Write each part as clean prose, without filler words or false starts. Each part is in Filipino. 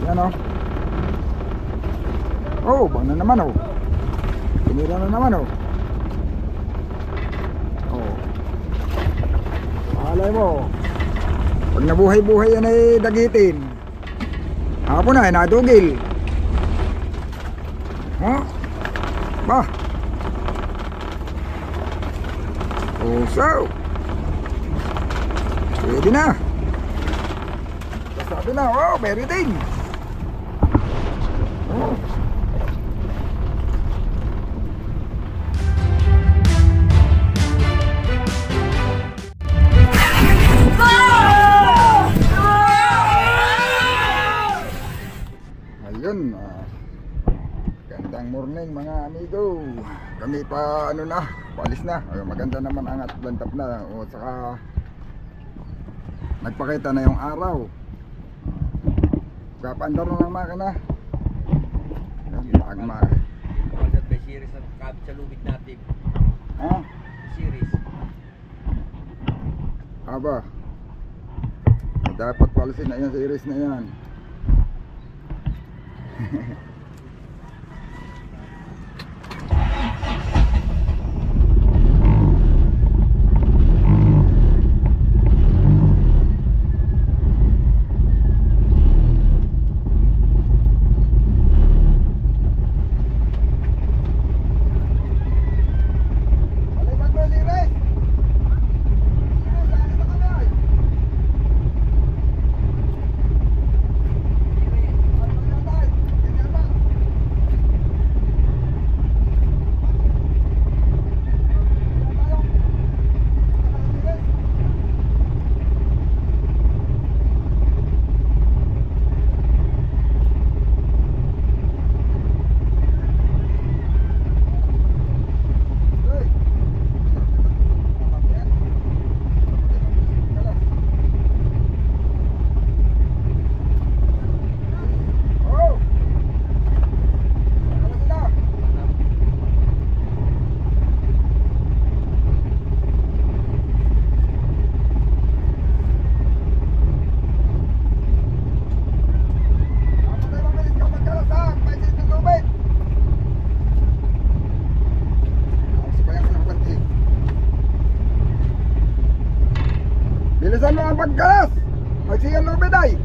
Yan o. Oh, bang na naman o. Tinira na naman o. Oh. Malay mo. Pag nabuhay-buhay yan ay dagitin. Hapon na ay nadugil. Ha? Ba? Puso. Pwede na. Sabi na, oh, meron din. Oh. Ayun, gandang morning mga amigo. Kami pa ano na, palis na. Maganda naman ang atlantap na. O saka nagpakita na yung araw. Kapandar na ng makina. Magma. May series ng cab sa lubid natin. Ha? Series. Aba. Dapat palisin na yan sa series na yan. Bilisan mo ang pagkalas. Magsiyang lubid ay.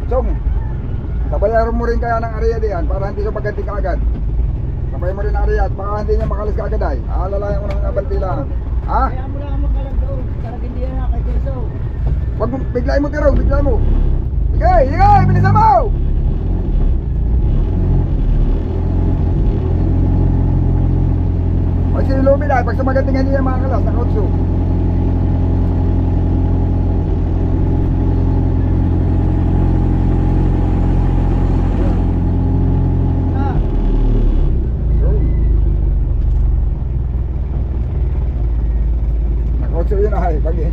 Chong, sabayan mo rin kaya ng area diyan para hindi ka pagganti ka agad. Sabayan mo rin ang area at baka hindi niya makalis ka agad ay. Alalayan mo ng mga bantila. Ha? Kaya mo lang makalag doon. Karag hindi yan kay Tirso. Wag mo, biglayin mo tirong, biglayin mo. Sige, sige, bilisan mo! Pag sinilumi na, pag sumagantingan niya mga kalas, nakautso. Nakautso yun ay, pag eh.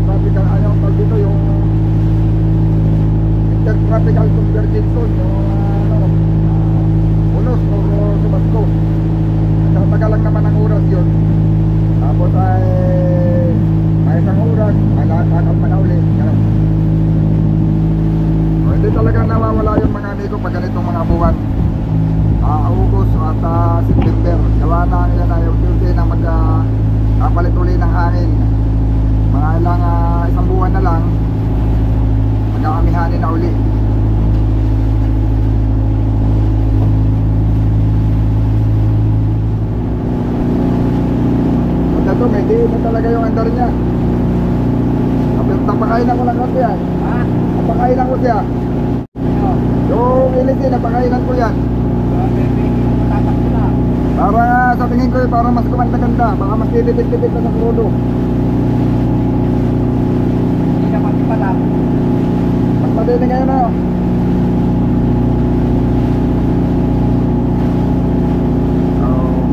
tropical, ano ang tawag dito, yung intertropical convergence zone, yung unos o Subasco. Nagtatagal lang naman ang oras yun. Tapos ay may isang oras, may lakad pa na uli. Ganun. So, hindi talaga nawawala yung mga amigo pag ganitong mga buwan. August at September. Gawa na yan ay duty na magpapalit uli ng hangin. Mga ilang isang buwan na lang, magkakamihanin na uli. Ito, may diin na talaga yung andar niya. Napakainan ko lang kasi yan. Ha? Napakainan ko siya. Ano? Yung ilisi, napakainan ko yan. Tatakbo na. Para sa tingin ko para mas kumanda-ganda. Baka mas titipid-tipid na sa krudo. Hindi naman pala. Mas madini ngayon na.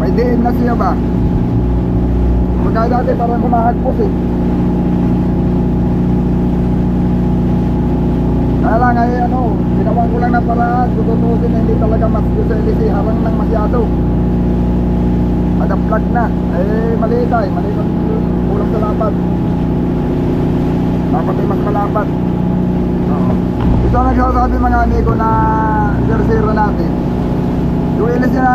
May diin na siya ba? Kaya dati parang kumahagpos eh. Kaya lang ay ginawa ko lang na paraan. Tututusin na hindi talaga mas sa LC. Harang lang masyado. Magaplag na. Maliit ay. Maliit ang kulang sa lapad. Dapat ay mas malapad. Ito ang nagsasabi mga amigo na tersira natin. Yung ilis na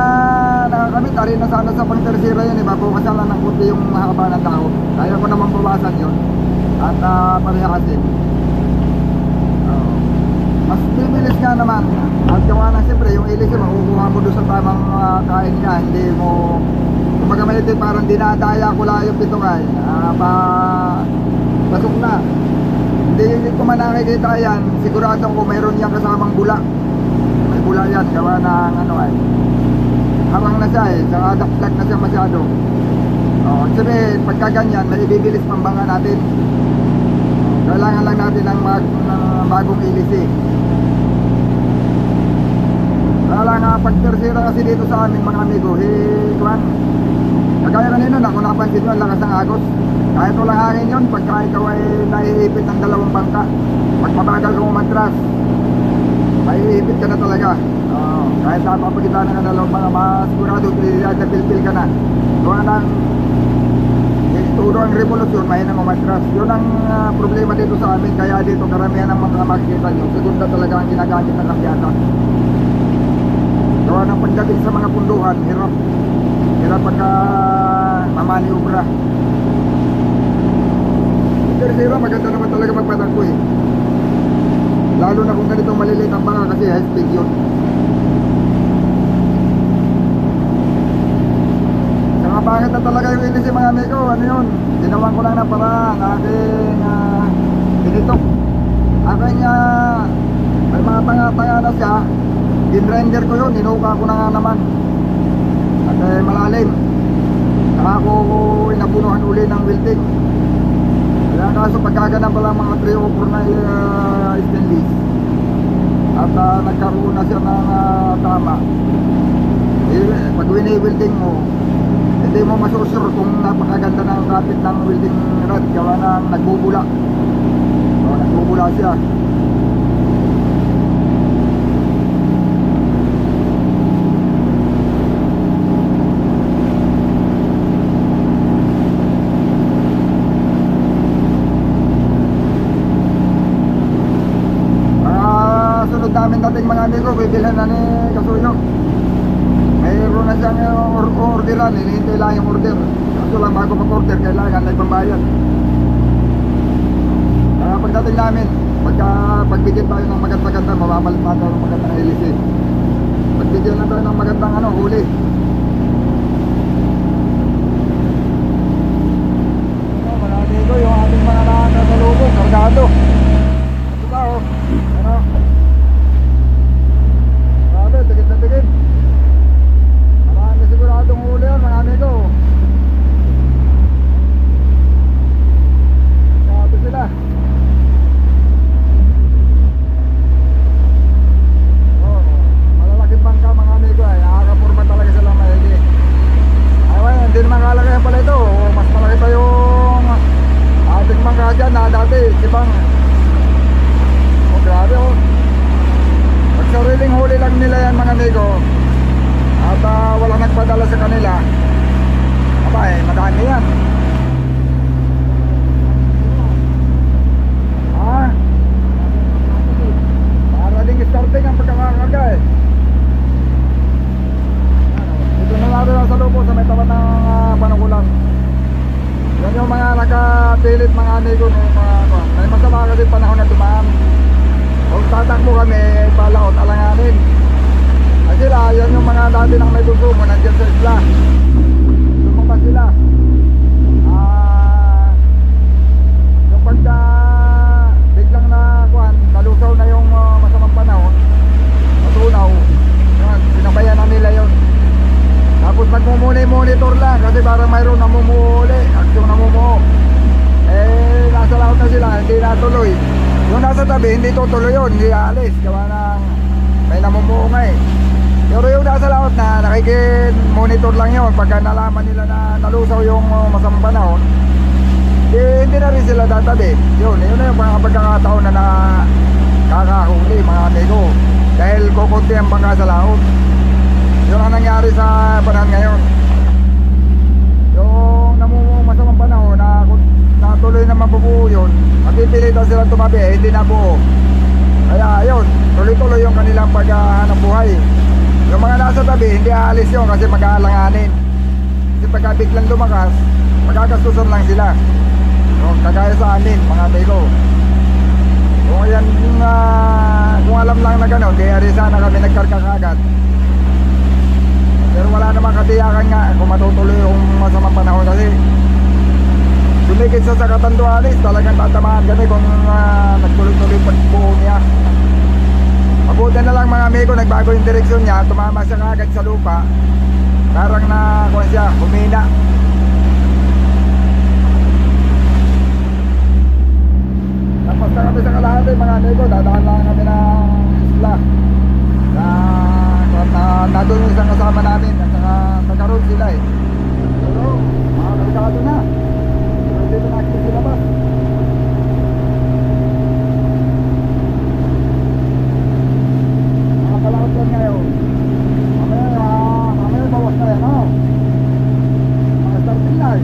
nakakamit, ari na sana sa pang tersira yun, ibabukasan lang ng kunti yung haba ng tao. Kaya ko naman bawasan yun at parehasin. Mas bibilis nga naman. At gawa na siyempre, yung ilis makukuha mo doon sa tamang kain niya. Hindi mo, kumbaga may ito parang dinadaya ko lang yung pitungay. Pasok na. Hindi ko man nakikita yan, sigurado ko mayroon yan kasamang bula. May bula yan, gawa ng harang na siya saka daklag na siya masyado. Sabihin, pagka ganyan, may ibibilis pambanga natin. Kailangan lang natin ng bagong ilisi. Kaya lang, pag tersira kasi dito sa amin mga amigo, kuwan, kagaya kanina na, kung napansin nyo, ang lakas ng agos. Kahit walang hangin yun, pagka ikaw ay naiipit ng dalawang bangka, pag mabagal kang umatras, maiipit ka na talaga. Kahit napapagitan na ng dalawang bangka, masigurado, napilpil ka na. Kung nang turo ang revolusyon, mahinang umatras. Yun ang problema dito sa amin, kaya dito karamihan ng mga makikita nyo, segunda talaga ang ginagamit ng kabyata. Gawa ng pagdating sa mga punduhan, hirap pagka mamaniubra. Tersira, maganda naman talaga magpatakbo eh. Lalo na kung ganitong maliliit ang banga kasi high speed yun. Saka pangit na talaga yung ilis mga amigo. Ano yun? Ginawan ko lang na paraan aking pinitok. Aking may mga tanga-tanga na siya. Ginrender ko yun, inuka ko na nga naman. At malalim. Saka ako inapunuhan uli ng welding. Kaya kaso pagkaganan pa lang mga 3 o 4 na stainless. At nagkaroon na siya ng tama. Pag wini-welding mo, hindi mo masusur kung napakaganda ng kapit ng welding rod. Gawa na nagbubula. So, nagbubula siya. Namin dating mga amigo, bibilhan na ni Kasuyo. Mayroon na siyang orderan, hinihintay lang yung order. Kaso lang bago mag-order, kailangan na ipambayad. Pagdating namin, pagbigyan tayo ng maganda-ganda, mababalit pa tayo ng magandang LC. Pagbigyan na tayo ng magandang huli. Mga amigo, yung ating mga nakasalubong, kargado. Ito ba Tigit na tigit. Marami siguradong huli yan mga amigo. Sabi sila. Malalaking bangka mga amigo. Nakakapurba talaga sila may dyan na dati, ibang. Oh, grabe oh. Pag sariling huli lang nila yan mga amigo, at walang nagpadala sa kanila, aba eh, madami yan. Ha? Para ding starting ang pagkakakarga eh. Dito na natin ang salupo sa may tapat ng panukulan. Yan yung mga nakapilit mga amigo no, may masama kasi panahon na dumaan. Kung tatakbo kami, palaot alanganin. Ay sila, yan yung mga dati nang may dusumo, nandiyan sa isla. Lumabas sila. Yung pagka biglang na kuhan, nalusaw na yung masamang panahon, matunaw, yun, sinabayan na nila yun. Tapos nagmumuni-monitor lang kasi parang mayroon namumuhuli, aksyon namumuho. Eh, nasa laot na sila, hindi natuloy. Yung nasa tabi, hindi tutuloy yun, hindi aalis. Gawa ng may namumuho nga eh. Pero yung nasa laot na, nakikimonitor lang yun. Pagka nalaman nila na nalusaw yung masamang panahon, hindi na rin sila tatabi. Yun na yung mga pagkakataon na nakakahuli mga amigo. Dahil kukunti ang bangka sa laot. Yun ang nangyari sa panahon ngayon. Yung namumumasamang panahon na natuloy na mabubuo yun, magpipilitan sila tumabi, hindi na buo. Kaya yun, tuloy-tuloy yung kanilang paghahanap buhay. Yung mga nasa tabi, hindi aalis yun kasi mag-aalanganin. Kasi pagka biglang lumakas, magkagastusan lang sila. Yung kagaya sa amin, mga amigo. Kung yan, kung alam lang na gano'n, kaya rin sana kami nagkarga kagad. Pero wala namang katiyakan nga kung matutuloy yung masamang panahon kasi dumikit sa Katanduanes, talagang tatamaan kami kung nagtuloy-tuloy pagbuo niya. Mabuti na lang mga amigo, nagbago yung direksyon niya, tumama siya kagad sa lupa. Parang na, kung siya, humina. Tapos na kami sa kalahati mga amigo, dadaan lang kami ng isla. Nandun yung isang kasama namin at saka nagkaroon sila eh. Pero mga delikado na. Pero dito nakikita sila ba? Mga kalahot lang ngayon. Mamaya bawas na yan oh. Mga starting na eh.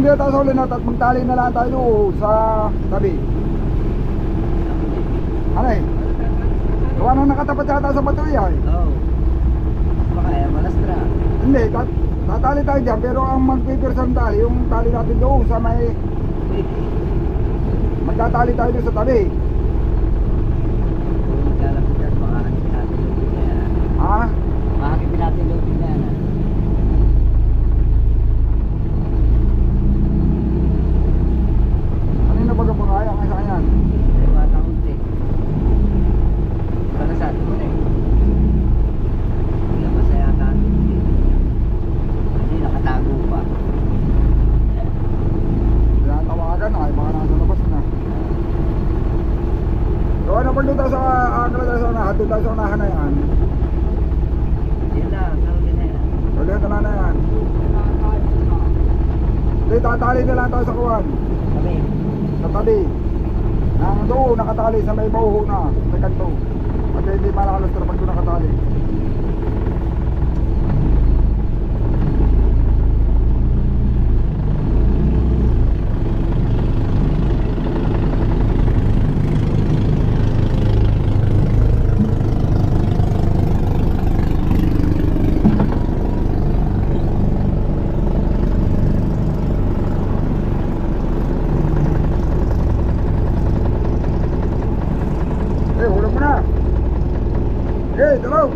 Kung dito tayo sa uli na, magtali na lang tayo doon sa tabi. Ano eh? Gawa nang nakatapat yata sa bato yan. Oo. Baka malastra. Hindi, tatali tayo dyan, pero ang magpipirsa ng tali, yung tali natin doon sa may... Magtatali tayo doon sa tabi. Kung maglalapit yan, makakakit natin lootin na yan. Ha? Makakakit natin lootin na yan. Kanina baga pa kaya ang isa yan? Pero batang unti. Para sa atin mo na eh. Hindi na masaya ka atin. Hindi nakatago pa. Tinatawagan ay baka nasa labas na. So ano pag doon tayo sa akala tayo sa unahan, doon tayo sa unahan na yan. Yun lang, lootin na yan. Ulit na yan. Hindi, tatali na lang tayo sa kuwan. Kami. Sa tabi. Nang doon nakatali sa may bauho na, sa kanto. At hindi malakas na pag doon nakatali. Hulog mo na. Dalaw.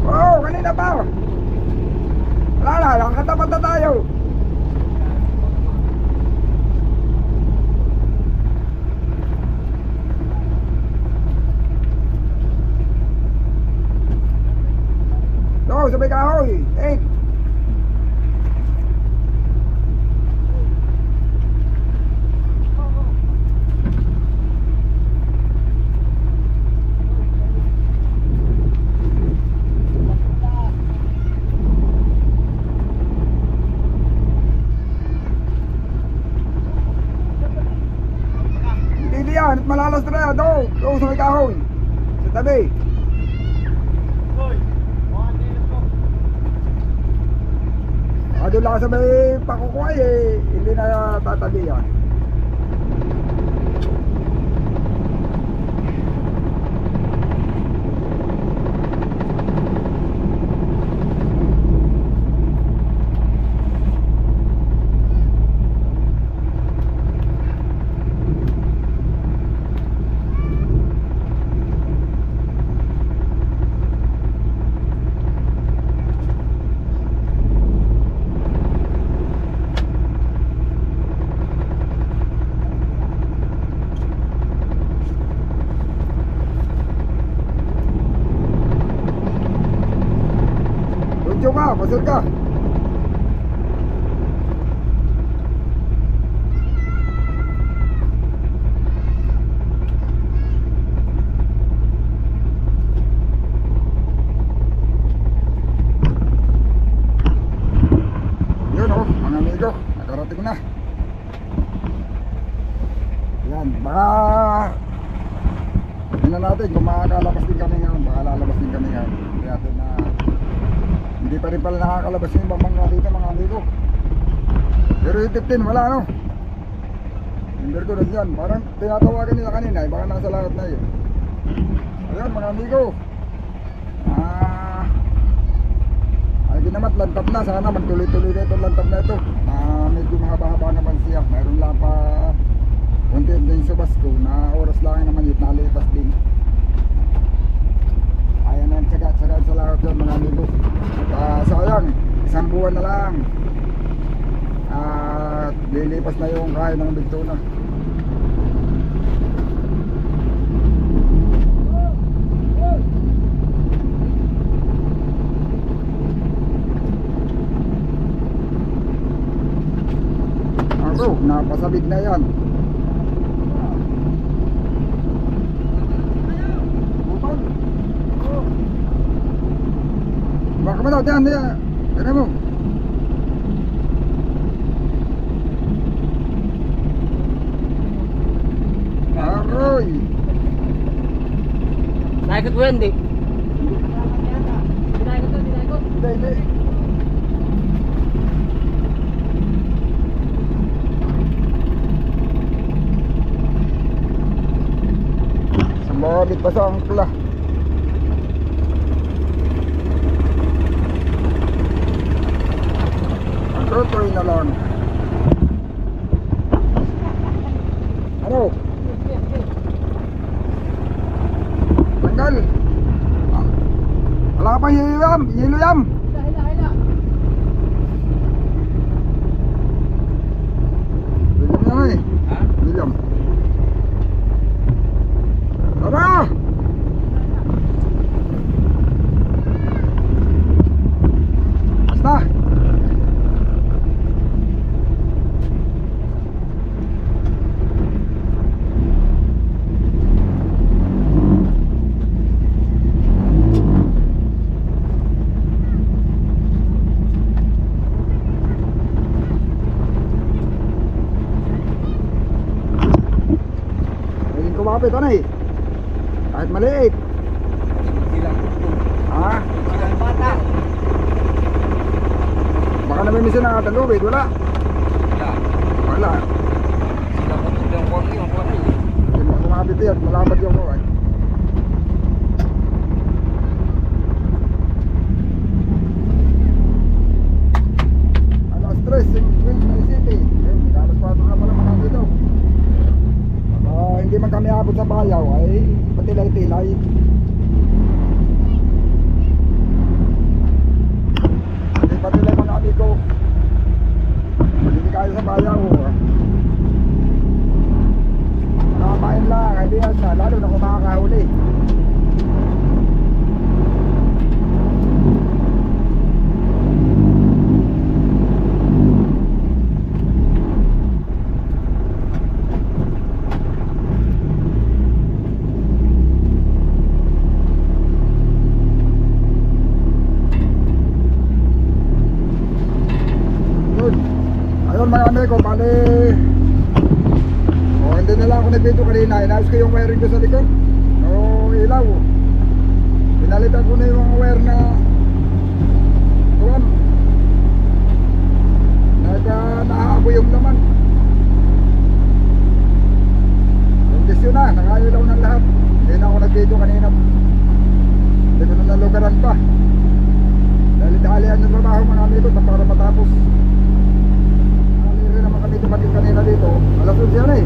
Oo, kanina pa. Wala na, katapat na tayo. Sabay kahoy, 8. Hindi yan, malalas na yan, doon sabay kahoy. Sa tabi. Doon lang sa may pakukuhay eh, hindi na tatabi yan. Pasir ka. Yun oh, mga amigo, nakarating na. Yan, baka tingnan natin kung makakalabas din kami ngayon. Baka lalabas din kami ngayon. Hindi natin na hindi pa rin pala nakakalabas yung ibang mga dito mga amigo. Pero yung 15 wala no. Number ko rin yan. Parang tinatawagan nila kanina baka nasa lahat na yun. Ayun mga amigo. Ay ginamat lantap na. Sana magtuloy-tuloy na itong lantap na ito. Medyo mahaba-haba naman siya. Mayroon lang pa konti din sa basko na oras lang naman yun. Nalipas din. Ayan ang tsaga-tsaga sa lahat yun mga amigo. Sayang, isang buwan na lang at lilipas na yung kaya ng Bigtuna. Ako, napasabit na yan. Baka mo daw, diyan mo. Oy. Naikot mo yan, di? Hindi, hindi. Sumabit pa sa angkla. Ang tutoy na lang. Ano? Tanggal. Ah, wala ka pang yelo yam. Yelo yam. William yan eh. Ha? William. Tara! Basta! Ayun kumapit ano eh. Kahit maliit. Silang Ha? silang bata. Baka namimisin na talubid. Wala. Wala. Wala. Silang putog yung konti, yung konti. Hindi mo kumapit yan. Malapad yung kuwan. Alas 3, City. Alas 4 na pala mga dito. Hindi man kami abot sa bayaw ay patilay-tilay. Hindi patilay mga amigo. Hindi kayo sa bayaw. Nakakain lang, hindi yan na, lalo na kung makakahuli. Yun. Ayun mga amigo, bali hindi na lang ako nag-video kanina. Inayos ko yung wiring ko sa likod. Ilaw. Pinalitan ko na yung mga wire na tuwan. Nahabo yung laman. Kondisyon na, nakailaw ng lahat. Hindi na ako nag-video kanina. Hindi ko na nalugaran pa. Dali-dalian yung trabaho mga amigo para matapos. Rin naman kami dumating kanina dito. Alas 11 yan eh.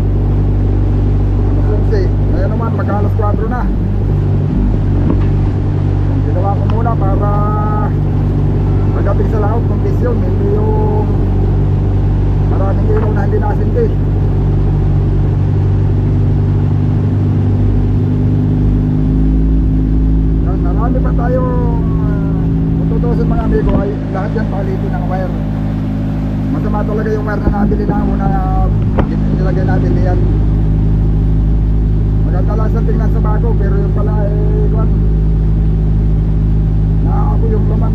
Alas 11. Ngayon naman magka-alas 4 na. Ginawa ko muna para pagdating sa laot ng visyon, hindi yung maraming ilaw na hindi nasindi. Yan, marami pa tayong tutusin mga amigo ay lahat yan palitin ng wire. Masama talaga yung wire na nabili na una na nilagay natin niyan. Maganda lang sa tingnan sa bago pero yung pala kwan nakako yung laman.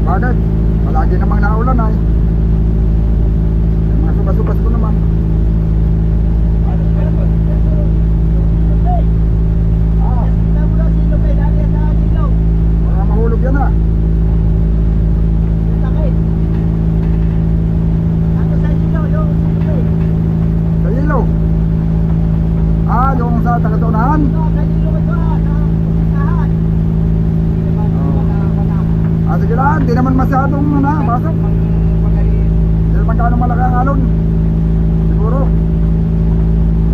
Bakit? Palagi namang naulan ay. Yung mga subas-subas ko naman. Mga mahulog yan ah. Sa ilaw? Ah, yung sa taga-tunahan? naman masyadong basok. Magaling. Dahil magkano malaki ang alon. Siguro.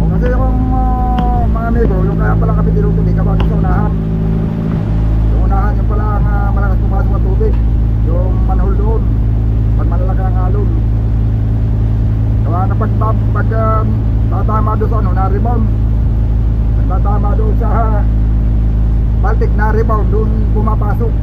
O kasi yung mga amigo, yung kaya pala kami tinutuloy kabado sa unahan. Yung unahan yung pala ang malakas pumasok na tubig. Yung manhole doon. Pag malalaki ang alon. Kaya na pag tatama doon sa na-rebound. Nagtatama doon sa Baltic na-rebound, doon pumapasok.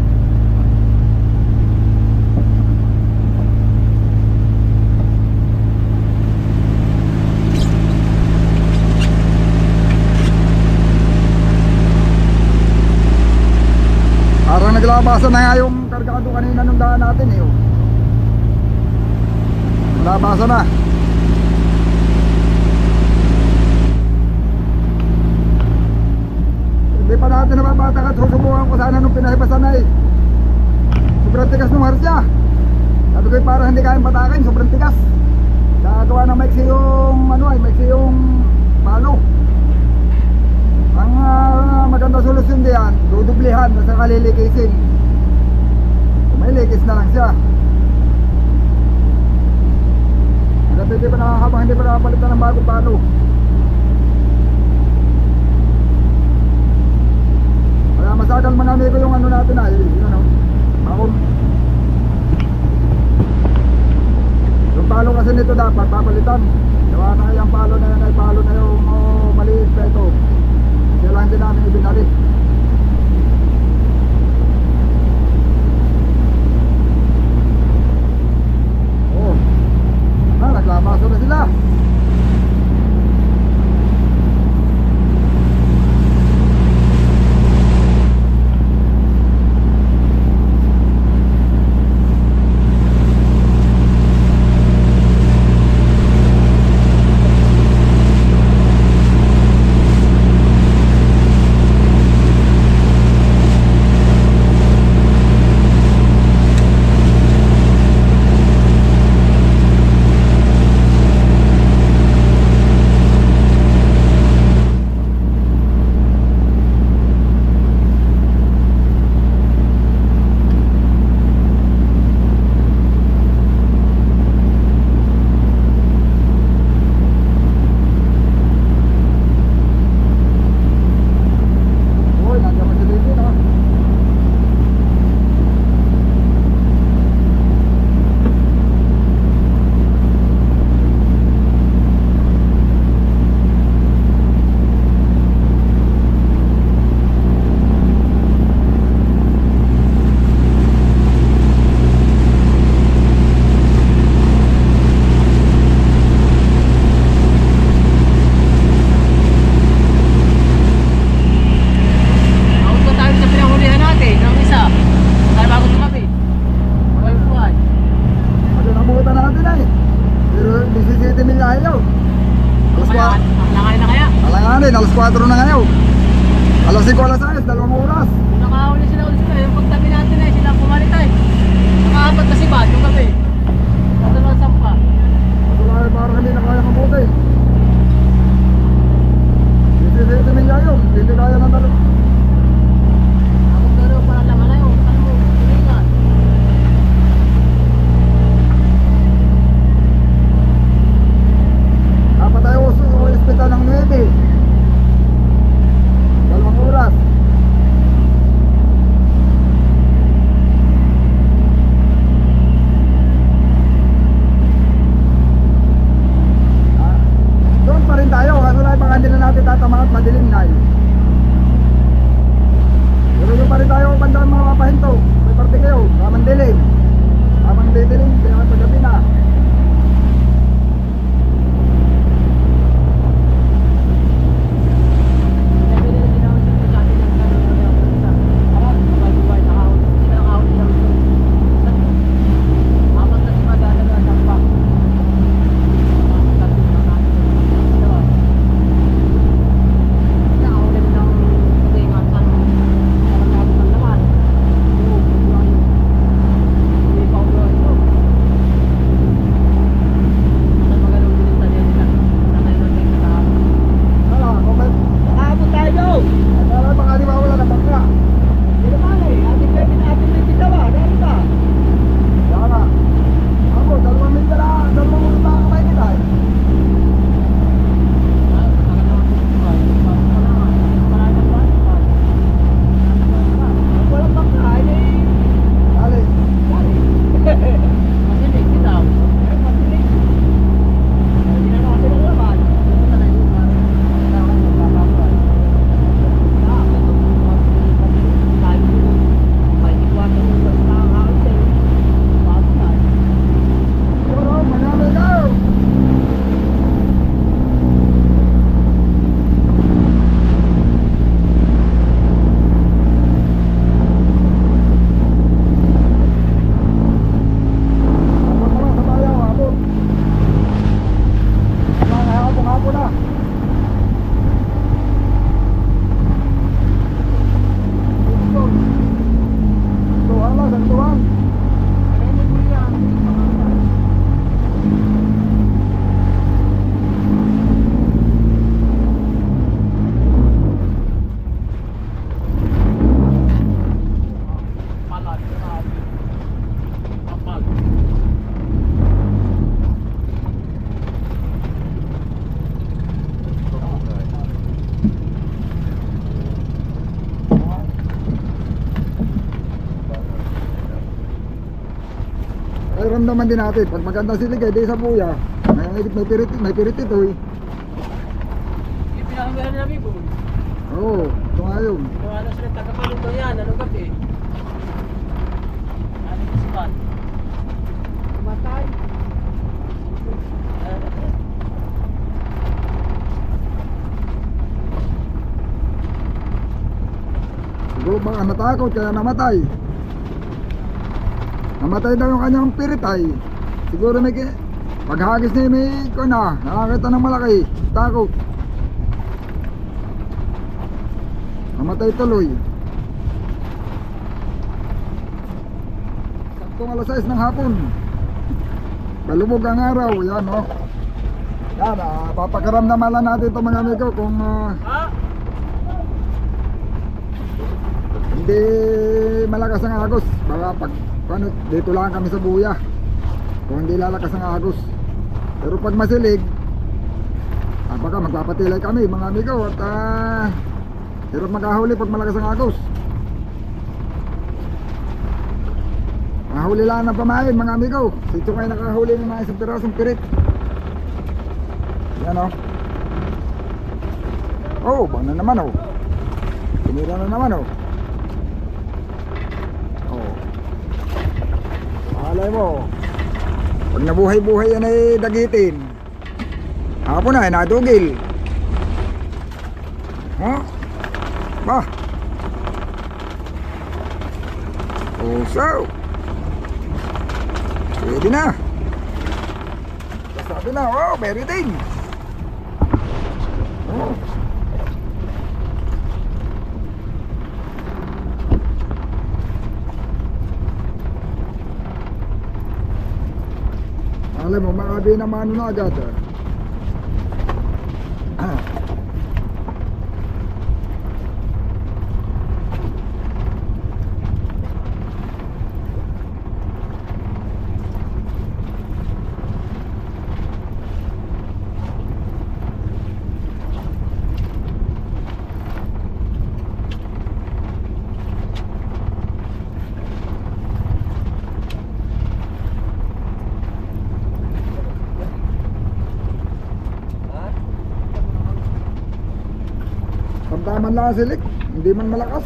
Parang naglabasan na nga yung kargado kanina nung daan natin eh. Oh. Naglabasan na. Hindi pa natin nababatak at susubukan ko sana nung pinahipasan na eh. Sobrang tigas nung harsya. Sabi ko parang hindi kayang batakin, sobrang tigas. Nagawa na maiksi yung maiksi yung palo. Ang maganda solusyon diyan, dudublihan sa kalilikisin. Kung may likis na lang siya. Hindi pa nakakabang, hindi pa nakapalitan ng bagong palo. Kaya masagal mga amigo yung natin ay, bakon. Yung palo kasi nito dapat papalitan. Gawa na yung palo na yun ay palo na yung maliit pa ito. Kaya lang din namin ibinalik. Oh, naglabaso na sila. Alas 4 na ngayon. Alas 5, alas 6, 2 oras. Nakahuli sila ulit sila. Yung pagtabi natin eh, sila pumaritay. Nakaapat na si Bad yung gabi. Sa dalawang sampa. Parang hindi na kaya mabuti. Hindi milya yun. Hindi kaya ng dalawa. Akong daro parang laman na yun. Ano mo? Tulingan. Dapat tayo uso o hospital ng 9. 2 oras. ramdaman din natin. Pag maganda silig eh, di sa buya. May pirit ito eh. Yung pinakagalan namin po. Oo, ito nga yun. Kung ano sila tagapaluto yan, anong gabi? Ano yung sipat? Matay. Siguro baka natakot kaya namatay. Namatay daw yung kanyang pirit ay. Siguro paghagis niya may nakakita ng malaki. Takot. Namatay tuloy. Saktong alas 6 ng hapon. Balubog ang araw. Yan o. Yan, papakaramdaman lang natin ito mga amigo kung hindi malakas ang agos. Baka dito lang kami sa buya. Kung hindi lalakas ang agos. Pero pag masilig, baka magpapatilay kami mga amigo. At hirap makahuli pag malakas ang agos. Mahuli lang ng pamain mga amigo. Dito kayo nakahuli ng mga isang pirasong pirit. Yan o. Oh, bang na naman o. Tinira na naman o. Alay mo, pag nabuhay-buhay yan ay dagitin. Hapon na ay nadugil. Ba? So pwede na. Sabi na, oh, meriting. Oh. Alam mo, makabi na mano na agad. Tamtaman lang silik, hindi man malakas.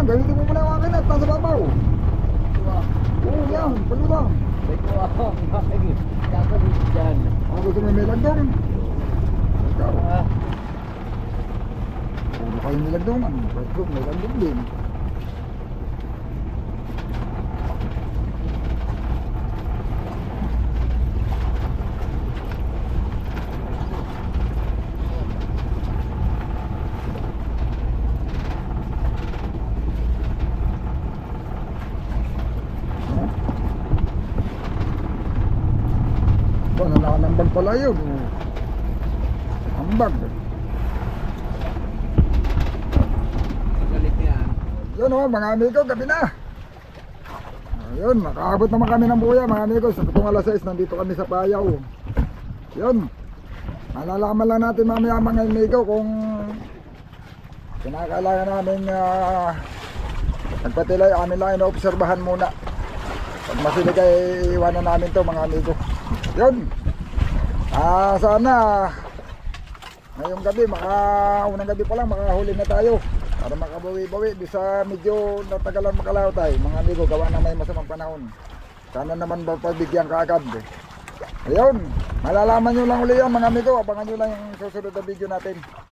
Gamitin mo muna ang akin at nasa babaw. Oo, yan, palibang. Gusto mo may lagdong? Ikaw. Ano kayo may lagdongan? May lagdong din. Nanambag pala yun. Ambag. Galit yan. Yun o, mga amigo, gabi na. Ayun, nakaabot naman kami ng buya mga amigo. Sa pitong alas 6, nandito kami sa Payaw. Yun. Malalaman lang natin mamaya mga amigo kung kinakailangan namin nagpatilay. Amin lang inoobserbahan muna. Pag masilig ay iwanan namin to mga amigo. Yun. Sana ngayong gabi, unang gabi pa lang makahuli na tayo para makabawi-bawi di sa medyo natagalan makalaw tayo mga amigo, gawa na may masamang panahon. Sana naman pagbigyan kaagad. Ayun, malalaman nyo lang uli yan mga amigo. Abangan nyo lang yung susunod na video natin.